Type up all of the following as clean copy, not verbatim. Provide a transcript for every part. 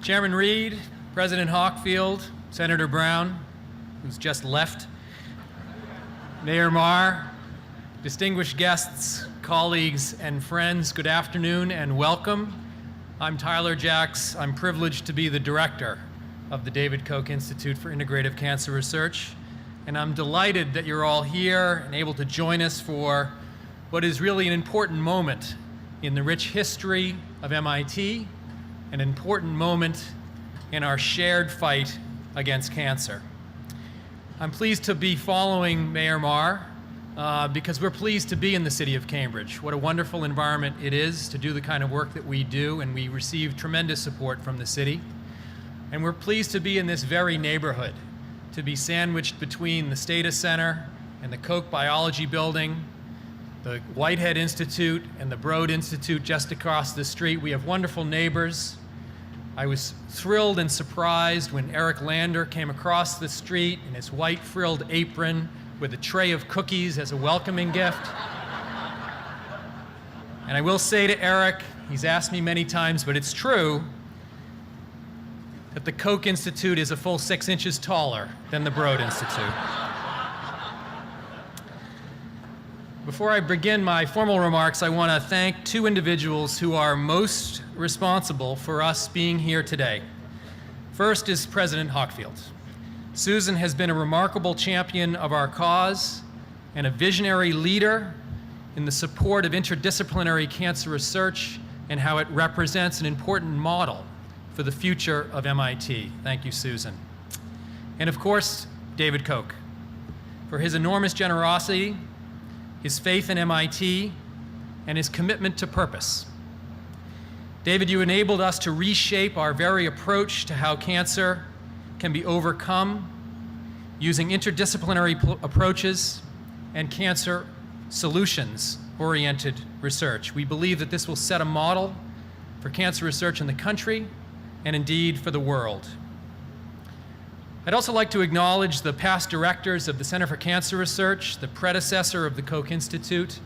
Chairman Reed, President Hockfield, Senator Brown, who's just left, Mayor Marr, distinguished guests, colleagues, and friends, good afternoon and welcome. I'm Tyler Jacks. I'm privileged to be the director of the David Koch Institute for Integrative Cancer Research, and I'm delighted that you're all here and able to join us for what is really an important moment in the rich history of MIT, an important moment in our shared fight against cancer. I'm pleased to be following Mayor Marr because we're pleased to be in the city of Cambridge. What a wonderful environment it is to do the kind of work that we do, and we receive tremendous support from the city. And we're pleased to be in this very neighborhood, to be sandwiched between the Stata Center and the Koch Biology Building, the Whitehead Institute and the Broad Institute just across the street. We have wonderful neighbors. I was thrilled and surprised when Eric Lander came across the street in his white frilled apron with a tray of cookies as a welcoming gift. And I will say to Eric, he's asked me many times, but it's true, that the Koch Institute is a full 6 inches taller than the Broad Institute. Before I begin my formal remarks, I want to thank two individuals who are most responsible for us being here today. First is President Hockfield. Susan has been a remarkable champion of our cause and a visionary leader in the support of interdisciplinary cancer research and how it represents an important model for the future of MIT. Thank you, Susan. And of course, David Koch, for his enormous generosity, his faith in MIT, and his commitment to purpose. David, you enabled us to reshape our very approach to how cancer can be overcome using interdisciplinary approaches and cancer solutions-oriented research. We believe that this will set a model for cancer research in the country and indeed for the world. I'd also like to acknowledge the past directors of the Center for Cancer Research, the predecessor of the Koch Institute,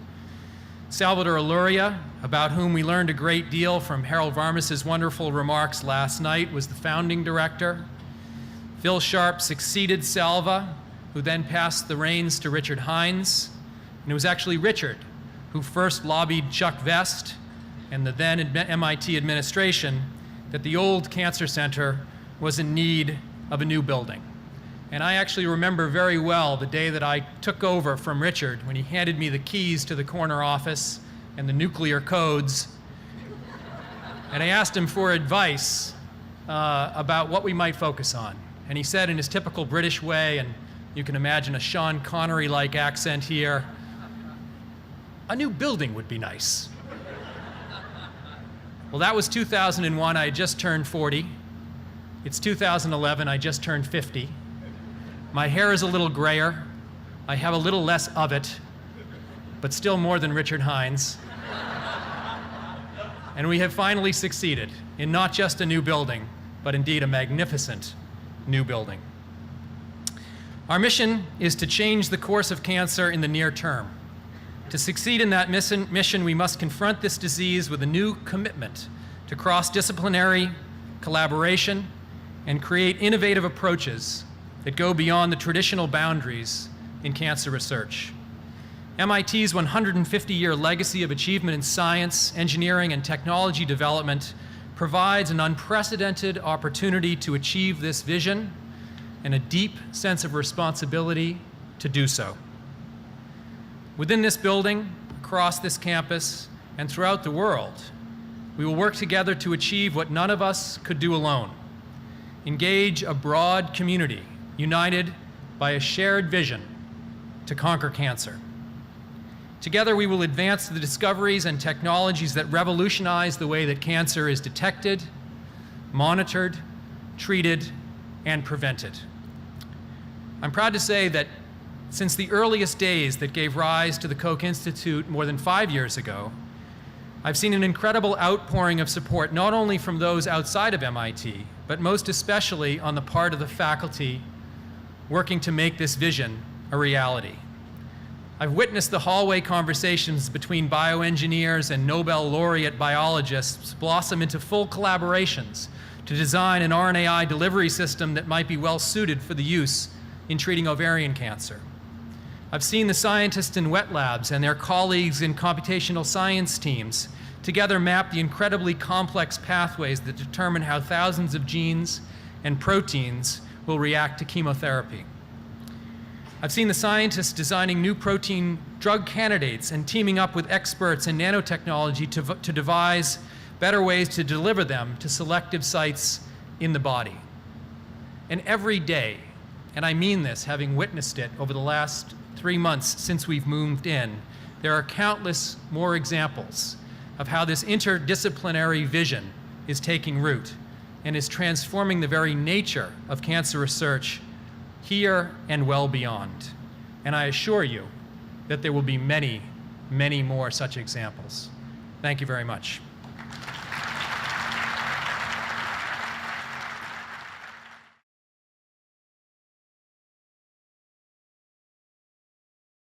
Salvador Aluria, about whom we learned a great deal from Harold Varmus's wonderful remarks last night, was the founding director. Phil Sharp succeeded Salva, who then passed the reins to Richard Hines, and it was actually Richard who first lobbied Chuck Vest and the then MIT administration that the old cancer center was in need of a new building. And I actually remember very well the day that I took over from Richard when he handed me the keys to the corner office and the nuclear codes. And I asked him for advice about what we might focus on. And he said in his typical British way, and you can imagine a Sean Connery-like accent here, a new building would be nice. Well, that was 2001. I had just turned 40. It's 2011, I just turned 50. My hair is a little grayer. I have a little less of it, but still more than Richard Hines. And we have finally succeeded in not just a new building, but indeed a magnificent new building. Our mission is to change the course of cancer in the near term. To succeed in that mission, we must confront this disease with a new commitment to cross-disciplinary collaboration and create innovative approaches that go beyond the traditional boundaries in cancer research. MIT's 150-year legacy of achievement in science, engineering, and technology development provides an unprecedented opportunity to achieve this vision and a deep sense of responsibility to do so. Within this building, across this campus, and throughout the world, we will work together to achieve what none of us could do alone. Engage a broad community united by a shared vision to conquer cancer. Together, we will advance the discoveries and technologies that revolutionize the way that cancer is detected, monitored, treated, and prevented. I'm proud to say that since the earliest days that gave rise to the Koch Institute more than 5 years ago, I've seen an incredible outpouring of support not only from those outside of MIT, but most especially on the part of the faculty working to make this vision a reality. I've witnessed the hallway conversations between bioengineers and Nobel laureate biologists blossom into full collaborations to design an RNAi delivery system that might be well suited for the use in treating ovarian cancer. I've seen the scientists in wet labs and their colleagues in computational science teams together map the incredibly complex pathways that determine how thousands of genes and proteins will react to chemotherapy. I've seen the scientists designing new protein drug candidates and teaming up with experts in nanotechnology to devise better ways to deliver them to selective sites in the body. And every day, and I mean this, having witnessed it over the last 3 months since we've moved in, there are countless more examples of how this interdisciplinary vision is taking root and is transforming the very nature of cancer research here and well beyond. And I assure you that there will be many, many more such examples. Thank you very much.